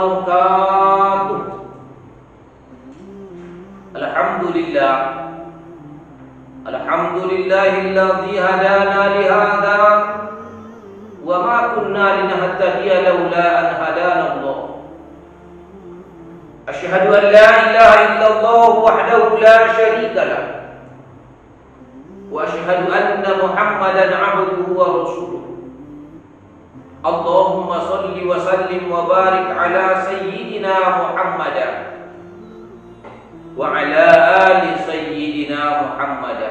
wabarakatuh. Alhamdulillah. Alhamdulillahilladzi hadana lihadza wa ma kunna linahtadiya laula an hadana Allah. Asyhadu an la ilaha illallah wahdahu la syarika lah. Wa asyhadu anna Muhammadan 'abduhu wa rasuluh. Allahumma salli wa sallim wa barik ala sayyidina Muhammad wa ala ali sayyidina Muhammad.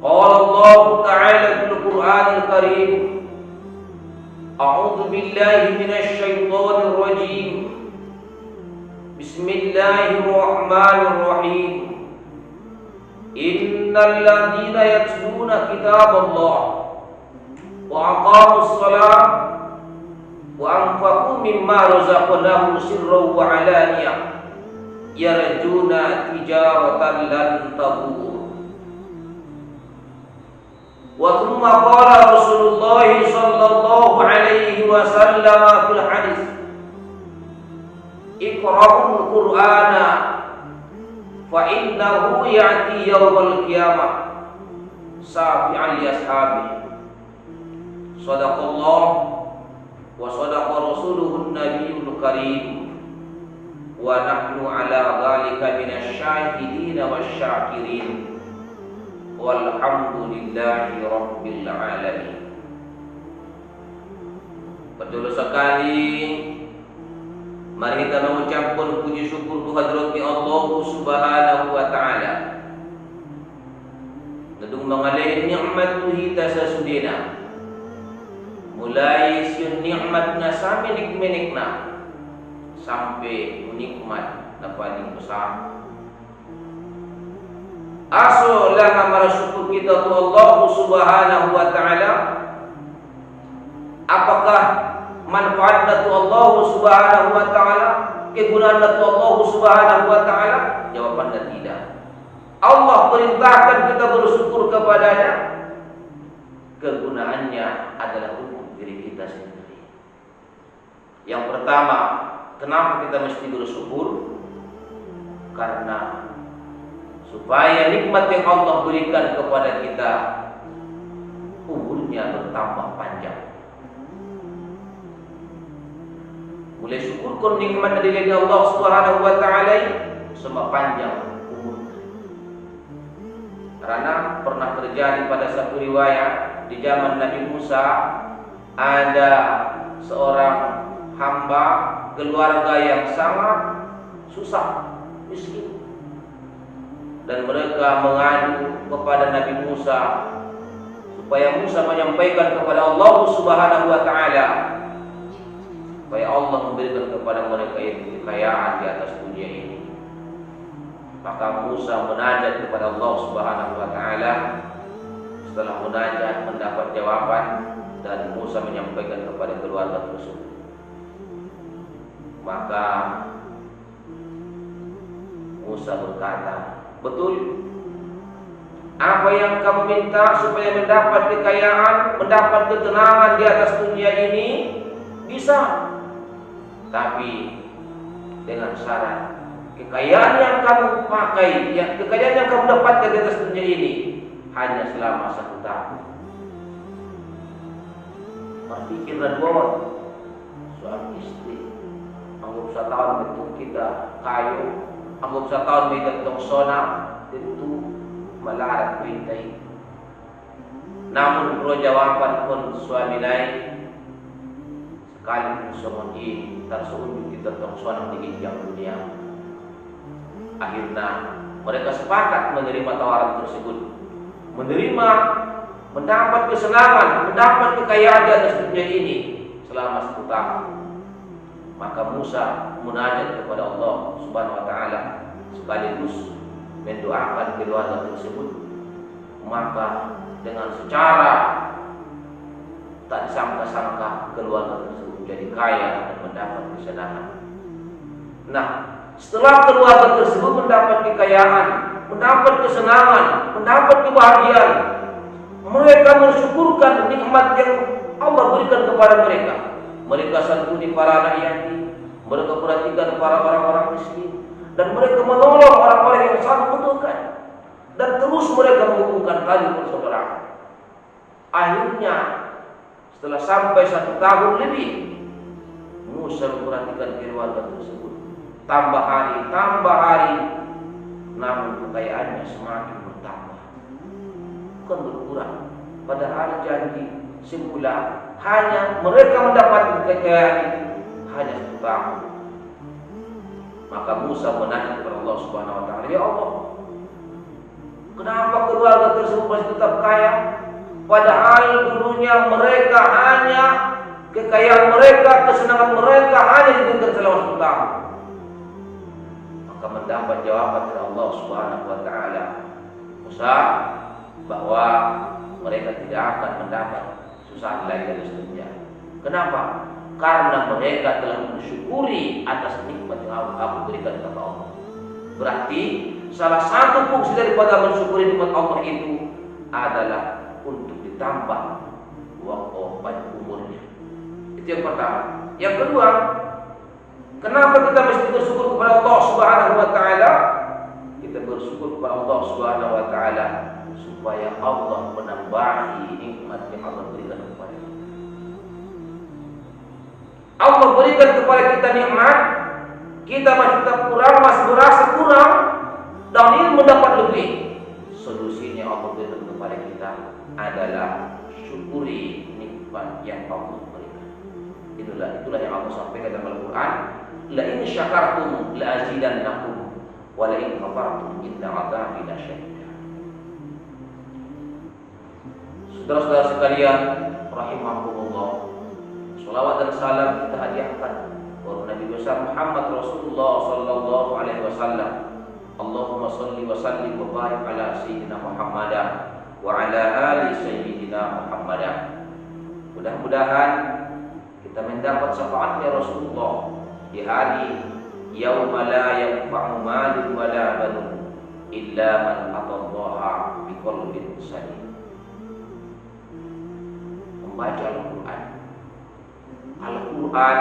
Qala Allah ta'ala fil Qur'anil Karim, a'udzu billahi minasy syaithanir rajim. Bismillahirrahmanirrahim. Innal ladzina yatluna kitaballah wa aqamus shalah wa anfaqu mimma razaqnahum sirran wa alaniyah yarjuna tijaratan lan tabur. Wa thumma qala Rasulullah sallallahu alaihi wasallam fil hadis, iqra'ul Qur'ana fa innahu ya'ti yawmal qiyamah syafi'an li ashabihi. Sadaqallah wa sadaqa rasuluhun nabiyul karim wa nahnu ala dhalika minasy syahidin wasyakirin walhamdulillahi rabbil alamin. Betul sekali, mari kita mengucapkan puji syukur kehadirat Allah Subhanahu wa taala. Nedung mengalih nikmat kita sesudina. Mulai siun nikmatna sampai nikmenikna sampai nikmat na paling besar. Aso lang amara syukur kita tu Allah Subhanahu wa taala. Apakah manfaatna tu Allah Subhanahu wa taala? Kegunaanna tu Allah Subhanahu wa taala? Jawabannya tidak. Allah perintahkan kita bersyukur kepadanya. Kegunaannya adalah untuk diri kita sendiri. Yang pertama, kenapa kita mesti bersyukur? Karena supaya nikmat yang Allah berikan kepada kita umurnya bertambah panjang. Boleh syukurkan nikmat dari Allah Subhanahu wa taala semua panjang umur. Karena pernah terjadi pada satu riwayat di zaman Nabi Musa, ada seorang hamba keluarga yang sangat susah, miskin, dan mereka mengadu kepada Nabi Musa supaya Musa menyampaikan kepada Allah Subhanahu wa taala supaya Allah memberikan kepada mereka itu kekayaan di atas dunia ini. Maka Musa munajat kepada Allah Subhanahu wa taala. Setelah munajat mendapat jawaban dan Musa menyampaikan kepada keluarga tersebut. Maka Musa berkata, betul, apa yang kamu minta supaya mendapat kekayaan, mendapat ketenangan di atas dunia ini, bisa. Tapi dengan syarat, kekayaan yang kamu pakai, kekayaan yang kamu dapatkan di atas dunia ini hanya selama 1 tahun. Berpikir dan buat suami istri, anggap 1 tahun bentuk kita kayu, anggap 1 tahun bentuk sona, tentu melarat perintah. Namun perlu jawaban pun suami lain sekali semua ini tersunjuk kita tentang sona di yang dunia. Akhirnya mereka sepakat menerima tawaran tersebut, menerima, mendapat kesenangan, mendapat kekayaan di atas dunia ini selama 1 tahun. Maka Musa munajat kepada Allah Subhanahu wa taala sekaligus mendoakan keluarga tersebut. Maka dengan secara tak disangka-sangka keluarga tersebut jadi kaya dan mendapat kesenangan. Nah, setelah keluarga tersebut mendapat kekayaan, mendapat kesenangan, mendapat kebahagiaan, mereka mensyukurkan nikmat yang Allah berikan kepada mereka. mereka santuni para anak yatim, mereka perhatikan para orang-orang miskin, dan mereka menolong orang-orang yang sangat membutuhkan, dan terus mereka menghubungkan tali persaudaraan. Akhirnya setelah sampai 1 tahun lebih, Musa memperhatikan keluarga tersebut. Tambah hari, namun kekayaannya semakin bertambah, bukan berkurang. Padahal janji semula hanya mereka mendapatkan kekayaan itu hanya 1 tahun. Maka Musa menanya kepada Allah Subhanahu wa taala, "Ya Allah, kenapa keluarga tersebut masih tetap kaya? Padahal dulunya mereka hanya kekayaan mereka, kesenangan mereka hanya diberikan selama 1 tahun." Maka mendapat jawaban dari Allah Subhanahu wa taala, Musa, bahwa mereka tidak akan mendapat susah lagi dan seterusnya. Kenapa? Karena mereka telah mensyukuri atas nikmat yang aku berikan kepada Allah. Berarti salah satu fungsi daripada mensyukuri nikmat Allah itu adalah untuk ditambah panjang umurnya. Itu yang pertama. Yang kedua, kenapa kita mesti bersyukur kepada Allah Subhanahu wa taala? Kita bersyukur kepada Allah Subhanahu wa taala supaya Allah menambahi nikmat yang Allah berikan kepada kita. Allah berikan kepada kita nikmat, kita masih tetap kurang, masih merasa kurang, dan ingin mendapat lebih. Solusinya Allah berikan kepada kita adalah syukuri nikmat yang Allah berikan. Itulah yang Allah sampaikan dalam Al-Quran. La in syakartum la azidannakum wa la in kafartum inna 'adzabi lasyadid. Saudara-saudara sekalian rahimakumullah, salawat dan salam kita hadiahkan kepada Nabi besar Muhammad Rasulullah sallallahu alaihi wasallam. Allahumma salli wa sallim wa barik ala sayyidina Muhammad wa ala ali sayyidina Muhammad. Mudah-mudahan kita mendapat syafaatnya Rasulullah di hari yauma la yanfa'u malun wa la banun illa man atallaha biqalbin salim. Membaca Al-Quran. Al-Quran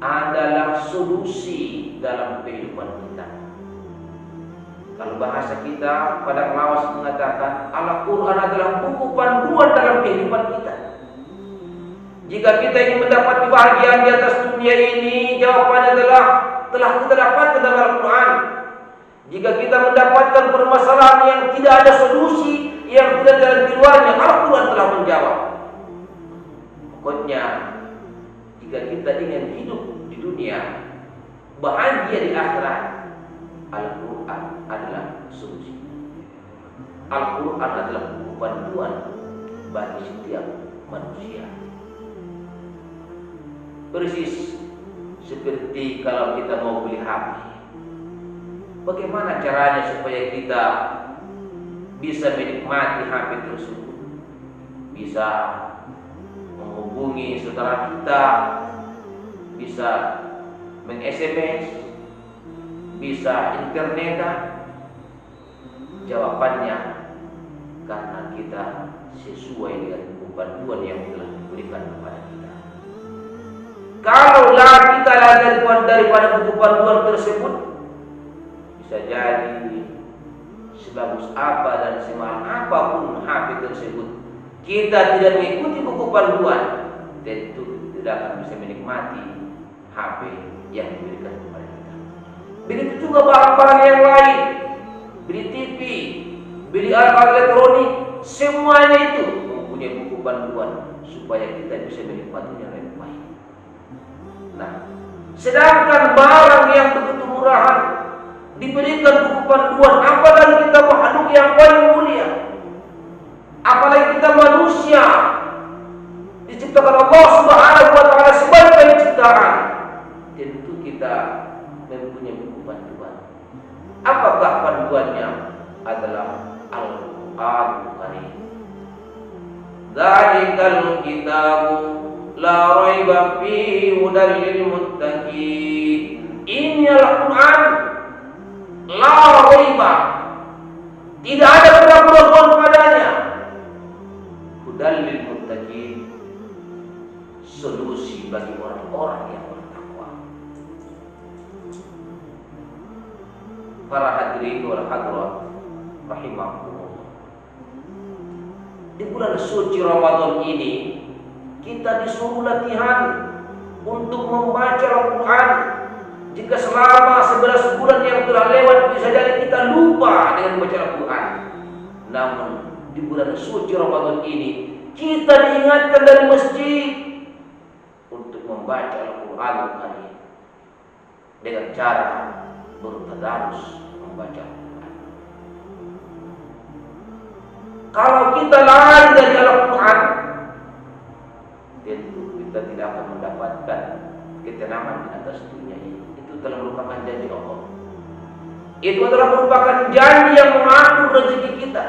adalah solusi dalam kehidupan kita. Kalau bahasa kita pada Lawas mengatakan Al-Quran adalah buku panduan dalam kehidupan kita. Jika kita ingin mendapat kebahagiaan di atas dunia ini, jawabannya adalah telah kita dapatkan dalam Al-Quran. Jika kita mendapatkan permasalahan yang tidak ada solusi, yang tidak ada jalan keluarnya, Al-Quran telah menjawab. Pokoknya jika kita ingin hidup di dunia, bahagia di akhirat, Al-Quran adalah solusi. Al-Quran adalah buku panduan bagi setiap manusia. Persis seperti kalau kita mau beli HP. Bagaimana caranya supaya kita bisa menikmati HP tersebut? Bisa menghubungi saudara kita, bisa meng-SMS, bisa internetan. Jawabannya karena kita sesuai dengan panduan yang telah diberikan kepada kita. Kalaulah kita lalai daripada buku panduan tersebut, bisa jadi sebagus apa dan semahal apapun HP tersebut, kita tidak mengikuti buku panduan, tentu tidak akan bisa menikmati HP yang diberikan kepada kita. Begitu juga barang-barang yang lain, beli TV, beli alat elektronik, semuanya itu mempunyai buku panduan supaya kita bisa menikmatinya dengan baik. Nah, sedangkan barang yang begitu murahan diberikan buku panduan, apalagi kita makhluk yang paling mulia, apalagi kita manusia diciptakan Allah Subhanahu wa taala sebagai ciptaan, tentu kita mempunyai buku panduan. Apakah panduannya? Adalah Al-Qur'anul Karim. Dzalikal kitabu la raiba fihi hudal lil muttaqin. Ini Al-Quran la raiba, tidak ada keraguan padanya. Hudal lil muttaqin, solusi bagi orang-orang yang bertakwa. Para hadirin wal hadirat rahimakumullah. Di bulan suci Ramadan ini kita disuruh latihan untuk membaca Al-Quran. Jika selama 11 bulan yang telah lewat bisa jadi kita lupa dengan membaca Al-Quran, namun di bulan suci Ramadan ini kita diingatkan dari masjid untuk membaca Al-Quran dengan cara bertadarus membaca Al-Quran. Kalau kita lari dari Al-Quran, tentu kita tidak akan mendapatkan ketenangan di atas dunia ini. Itu telah merupakan janji Allah. Itu adalah merupakan janji yang mengatur rezeki kita.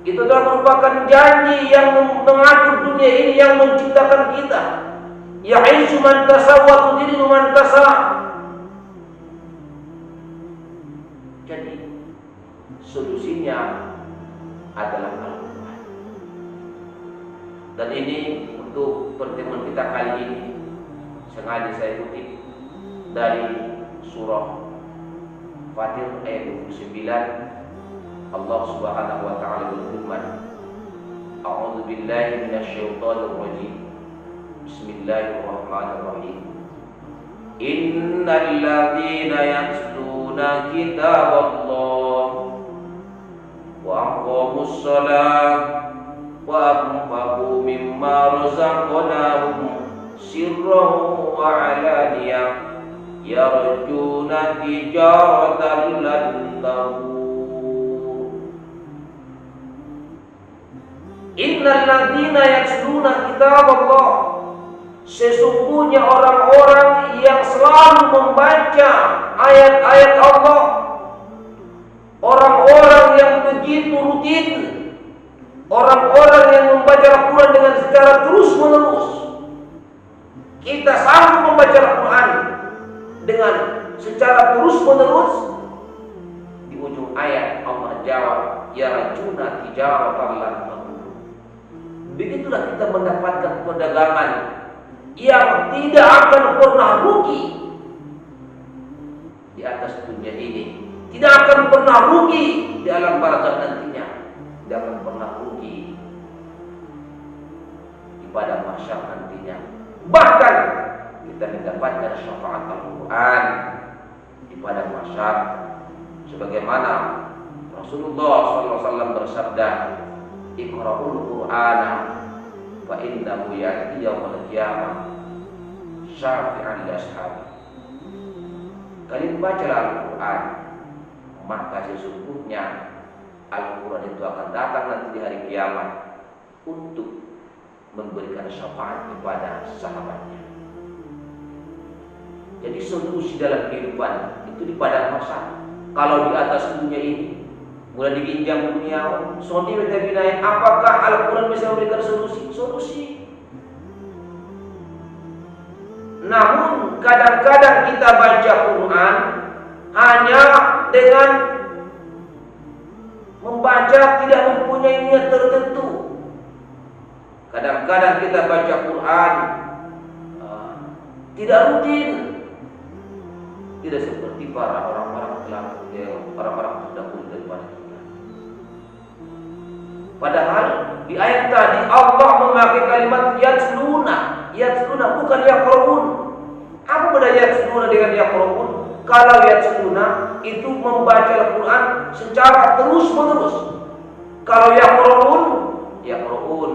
Itu adalah merupakan janji yang mengatur dunia ini, yang menciptakan kita. Ya'ishu man tasha wa tudillu man tasha. Jadi solusinya adalah Al-Quran. Dan ini untuk pertemuan kita kali ini sengaja saya kutip dari surah Fatir ayat 29. Allah Subhanahu wa taala berfirman, A'udzu billahi minasyaitonir rajim. Bismillahirrahmanirrahim. Innal ladzina yatluna kitaballah wa aqamus shalah wa anfaqu mimma razaqnahum sirran wa 'alaniyah yarjuna tijaratan lan tabur. Innal ladzina yatluna kitaballah, sesungguhnya orang-orang yang selalu membaca ayat-ayat Allah, orang-orang yang begitu rutin, orang-orang yang membaca Al-Quran dengan secara terus-menerus. Kita selalu membaca Al-Quran dengan secara terus-menerus. Di ujung ayat Allah jawab, yarjuna tijaratan lan tabur. Begitulah kita mendapatkan perdagangan yang tidak akan pernah rugi di atas dunia ini, tidak akan pernah rugi di alam barzakh nantinya, tidak akan pernah rugi di padang mahsyar nantinya. Bahkan kita mendapatkan syafaat Al-Quran di padang mahsyar, sebagaimana Rasulullah SAW bersabda, Iqra'ul Qur'ana fa innahu ya'ti yaumil qiyamah syafi'an li ashabi. Kalian bacalah Al-Quran, maka sesungguhnya Al-Quran itu akan datang nanti di hari kiamat untuk memberikan syafaat kepada sahabatnya. Jadi solusi dalam kehidupan itu di padang mahsyar. Kalau di atas dunia ini mulai diginjam dunia, sodi binain, apakah Al-Quran bisa memberikan solusi? Namun kadang-kadang kita baca Quran hanya dengan membaca tidak mempunyai niat tertentu. Kadang-kadang kita baca Quran tidak rutin, tidak seperti para orang-orang terdahulu daripada kita. Padahal di ayat tadi Allah memakai kalimat yatluna bukan yaqra'un. Apa beda yatluna dengan yaqra'un? Kalau yatluna itu membaca Al-Quran secara terus-menerus. Kalau yaqra'un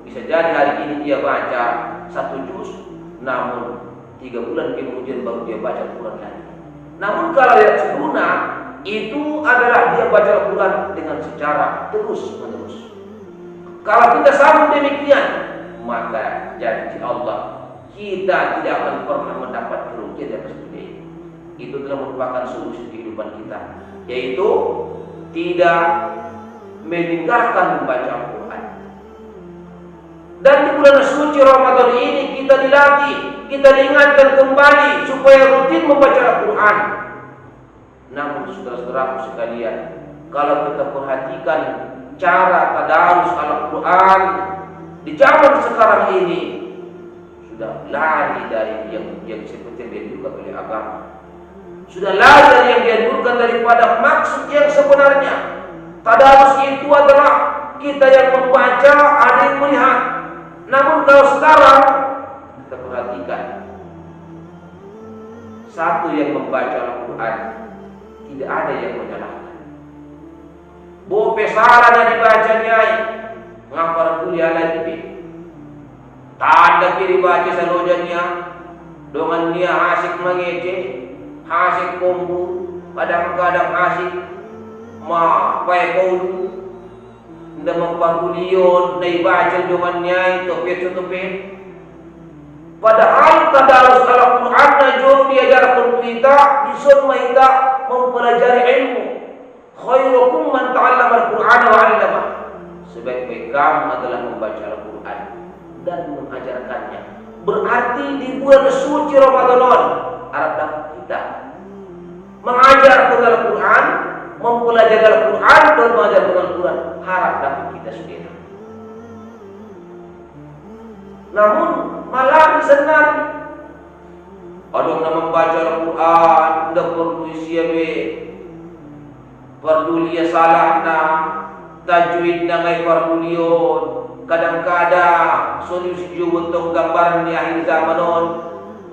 bisa jadi hari ini dia baca 1 juz, namun 3 bulan kemudian baru dia baca Al-Quran lagi. Namun kalau yatluna itu adalah dia baca Al-Quran dengan secara terus-menerus. Kalau kita sama demikian, maka janji Allah kita tidak akan pernah mendapat kerugian di atas dunia ini. Itu telah merupakan solusi kehidupan kita, yaitu tidak meninggalkan membaca Al-Quran. Dan di bulan suci Ramadan ini kita dilatih, kita diingatkan kembali supaya rutin membaca Al-Quran. Namun saudara-saudaraku sekalian, kalau kita perhatikan cara tadarus Al-Quran di zaman sekarang ini, sudah lari dari yang seperti yang dianjurkan oleh agama, sudah lari dari yang dianjurkan daripada maksud yang sebenarnya. Tadarus itu adalah kita yang membaca, ada yang melihat. Namun kalau sekarang kita perhatikan, satu yang membaca Al-Quran tidak ada yang menyalahkan. Bope salah dan dibacanya, ngapa kuliah lagi? Tanda kiri baca salojanya, dengan dia asik mengece, asik kumpul, kadang-kadang asik pai kau, nda mempangulion, nda baca doannya itu topet. Padahal tadarus Al-Quran najum diajarkan kita, disuruh kita mempelajari ilmu. Khairukum man ta'allama Al-Quran wa 'allama. Sebaik-baik kamu adalah membaca Al-Quran dan mengajarkannya. Berarti di bulan suci Ramadan harap kita mengajarkan Al-Quran, mempelajari Al-Quran dan mengajarkan Al-Quran, harap dapat kita sendiri. Namun malah disenangi. Ada yang membaca Al-Quran, tidak perlu siabe, perlu dia salah na, tajwid na may perlulion. Kadang-kadang solusi juga untuk gambaran di akhir zaman on,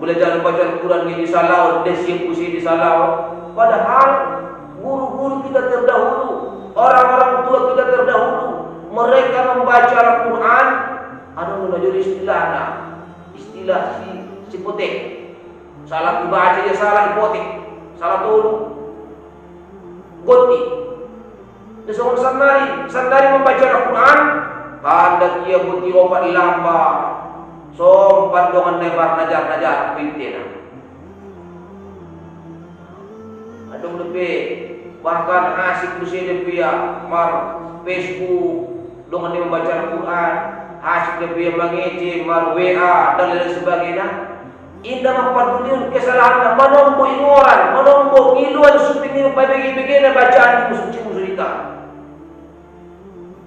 belajar baca Al-Quran di salau, desiap usi di salau. Padahal guru-guru kita terdahulu, orang-orang tua kita terdahulu, mereka membaca Al-Quran. Anu menajur istilah si potek. Salah dibaca dia salah dipotek, salah tolu, goti. Desawan sandari membaca Al-Quran, tanda dia buti obat lamba, sompat dengan nebar najar pintena. Ada lebih bahkan asik bersih dia mar Facebook dengan dia membaca Al-Quran. Asyik lebih mengece, mar WA dan lain sebagainya. Indah memperdulikan kesalahan, menombo ingoran, menombo ngiluan suping bagi-bagi bacaan musuh kita.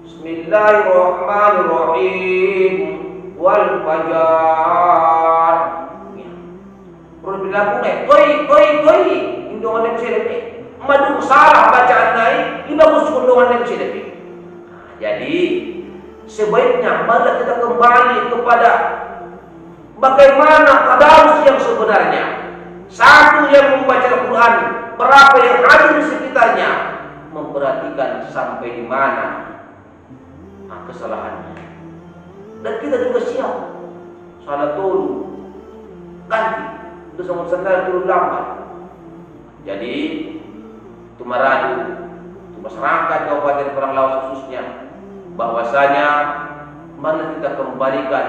Bismillahirrahmanirrahim. Wal fajar. Perlu dilakukan. Koi. Indongan yang bisa lebih. Madu salah bacaan naik, ibagus kundungan yang bisa lebih. Jadi sebaiknya mari kita kembali kepada bagaimana tadarus yang sebenarnya. Satu yang membaca Al-Quran, berapa yang ada di sekitarnya, memperhatikan sampai di mana kesalahannya. Dan kita juga siap salah tolu, ganti, itu sama sandal turun lambat. Jadi Tumaradu, masyarakat Kabupaten Perang khususnya, bahwasanya mana kita kembalikan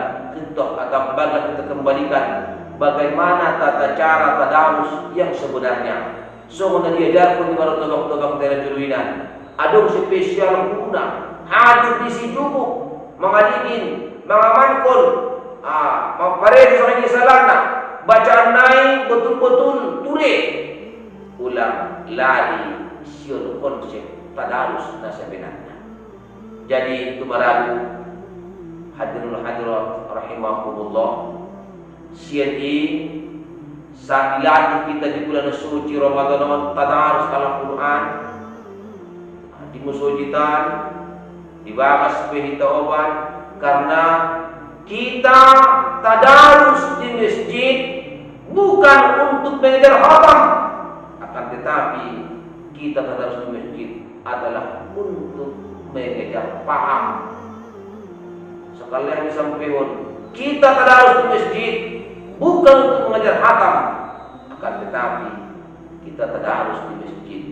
bagaimana tata cara tadarus yang sebenarnya. Semua diajarkan di mana tolong telejuruinan. Ada spesial guna hadir di sijuku mengadigin, mengamankan, memperoleh seorang salahna bacaan naik betul-betul ture ulang lari siul konsep tadarus nasebenarnya. Jadi Tumaradu hadirin hadirat rahimakumullah, siati saat kita di bulan suci Ramadan tadarus Al-Quran dimusujitan dibahas kita obat karena kita tadarus di masjid bukan untuk mengejar hatam, akan tetapi kita tadarus di masjid adalah untuk mengejar paham. Sekali yang disampaikan, kita tadarus di masjid bukan untuk mengejar hatam, akan tetapi kita tadarus di masjid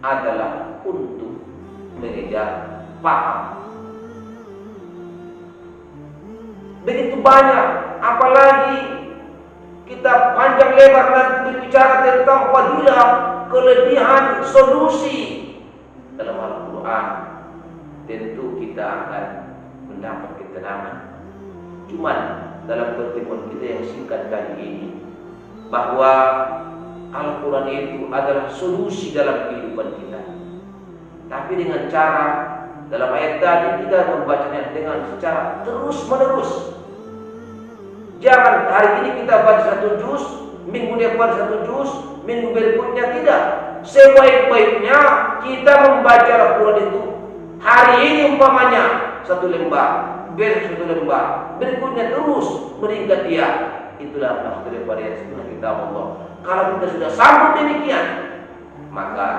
adalah untuk mengejar paham. Begitu banyak, apalagi kita panjang lebar nanti berbicara tentang fadilah, kelebihan, solusi dalam Al-Quran, tentu kita akan mendapat ketenangan. Cuman dalam pertemuan kita yang singkat kali ini, bahwa Al-Quran itu adalah solusi dalam kehidupan kita. Tapi dengan cara, dalam ayat tadi kita membacanya dengan secara terus menerus. Jangan hari ini kita baca 1 juz, minggu depan 1 juz, minggu berikutnya tidak. Sebaik-baiknya kita membaca Al-Quran itu hari ini umpamanya 1 lembar, besok 1 lembar, berikutnya terus meningkat dia. Itulah maksud daripada yang sebenarnya kita Allah. Kalau kita sudah sambut demikian, maka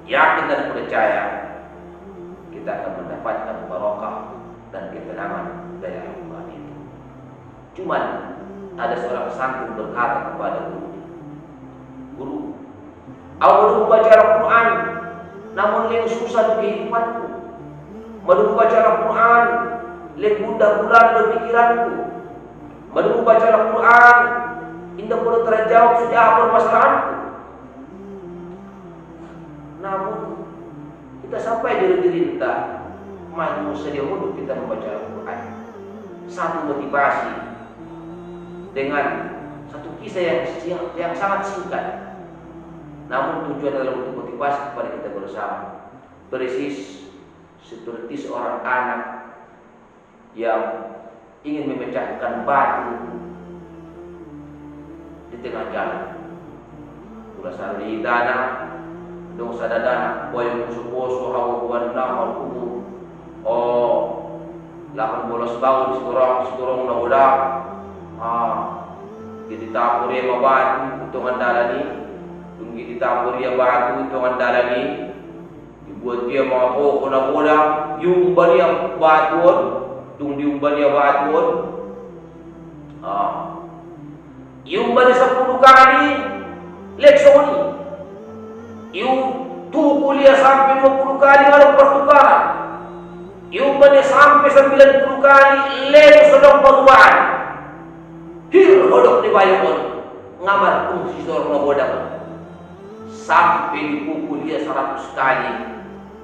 yakin dan percaya kita akan mendapatkan barokah dan ketenangan dari Al-Quran itu. Cuman ada seorang santri berkata kepada guru, aku membaca Al-Quran, namun yang susah di kehidupanku. Membaca Al-Quran, yang gundah-gulana berpikiranku. Membaca Al-Quran, indah perlu terjawab sudah apa permasalahanku. Namun kita sampai diri kita mau sedia untuk kita membaca Al-Quran. Satu motivasi dengan satu kisah yang sangat singkat, namun tujuan adalah untuk motivasi kepada kita bersama. Persis seperti seorang anak yang ingin memecahkan batu di tengah jalan. Ulah sarli dana dong sadadana boy musuh-musuh hawa nama kubu. Oh, 18 tahun sekurang na udah. Jadi tapur ya mabatu hitungan dalani, tunggi ditapur ya batu hitungan dalani. Dibuat dia mau kena bola, diumban ya batuan, diumban ya batuan. Diumban 10 kali leksoni. Tukul dia sampai 20 kali kalau pertukaran. Diumban sampai 90 kali lek sedang perubahan. Hir hodok dibayar ngamal fungsi seorang bodak sampai dipukul dia 100 kali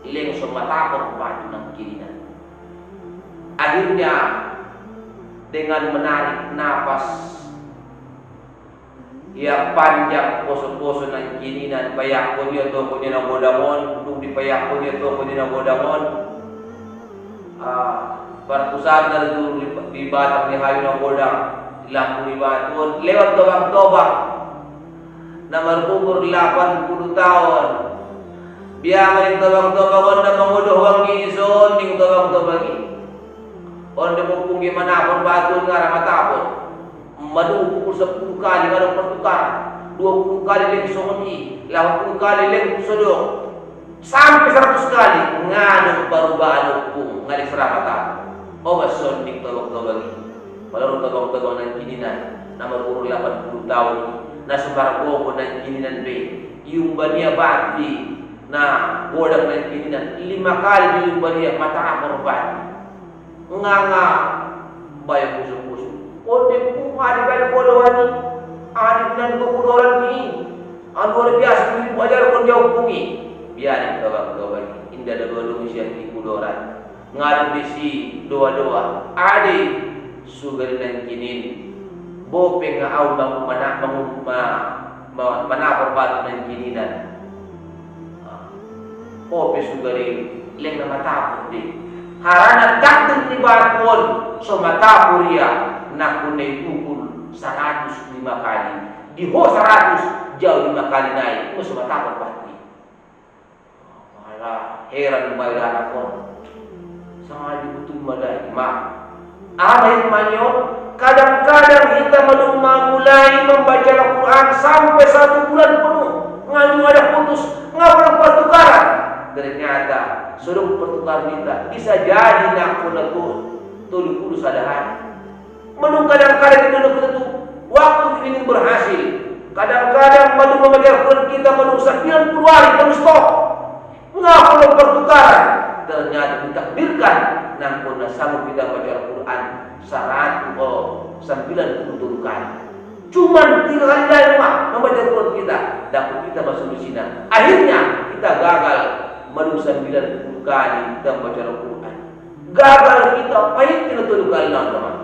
leng semata batu nang kirinya. Akhirnya dengan menarik napas yang panjang poso-poso nang kini nan payak ko dia to ko dia na bodamon dum di payak ko dia to ko dia na bodamon perpusahan dari dulu di batang ni hayu na bodang lampu di batun lewat tobang-tobang nomor umur 80 tahun biar yang tobang-tobang na manguduh wangi ison ning tobang-tobang ini onde mo kung gimana pun batun nga matapon madu pukul 10 kali kalau pertukaran 20 kali leng songi 80 kali leng sodok sampai 100 kali nganu perubahan hukum ngali serapatan obat sonik tolong-tolong ini walau tolong-tolong nan kininan nomor umur 80 tahun na sembar gogo nan kininan be iumbania bati na bodak nan kininan 5 kali iumbania mata amor bati nganga bayang musuh-musuh onde ku adi bal bolowani adi nan ko kudoran ni luar biasa ni wajar kon jauh pungi biarin tawak-tawak indah ada dua siang di kudoran ngadu bisi doa-doa ade sugar nan kinin bopeng au bang mana perbatu nan kininan ope sugari leng na matapot di harana takten ni batuon so matapor ya na kunay tukul 105 kali di ho 100 jauh 5 kali naik so matapor pati malah heran bayar ako sangat dibutuh madai mak ahli manyon kadang-kadang kita mulai membaca Al-Quran sampai 1 bulan penuh ngadu ada putus ngapal pertukaran ternyata sudah pertukaran kita bisa jadi nak pun tuli kudus ada hari menung kadang-kadang kita itu waktu ingin berhasil kadang-kadang madu membaca Al-Quran kita menung 90 hari terus stop ngapal pertukaran ternyata ditakdirkan nampun sanggup kita baca Al-Quran 90 kali cuman 3 kali dari rumah membaca Al-Quran kita dapat kita masuk di sini akhirnya kita gagal menu 90 kali kita baca Al-Quran gagal kita pahit kita 7 kali teman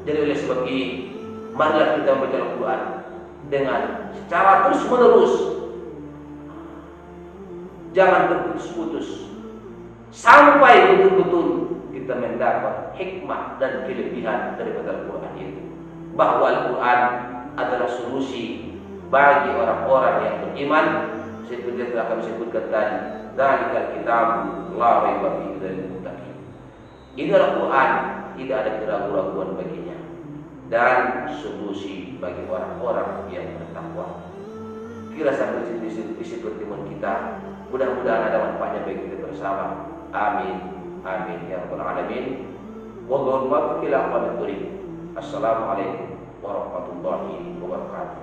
jadi oleh sebab ini marilah kita baca Al-Quran dengan secara terus menerus jangan terputus-putus sampai betul-betul kita mendapat hikmah dan kelebihan daripada Al-Quran itu. bahwa Al-Quran adalah solusi bagi orang-orang yang beriman, seperti yang telah kami sebutkan tadi. Dzalikal kitab la raiba fihi hudal muttaqin. Ini Al-Quran, tidak ada keraguan-raguan baginya dan solusi bagi orang-orang yang bertakwa. Kira sampai isi pertemuan kita, mudah-mudahan ada manfaatnya bagi kita bersama. Amin, amin ya rabbal alamin. Wallahu muwaffiq ila aqwamit thoriq. Assalamualaikum warahmatullahi wabarakatuh.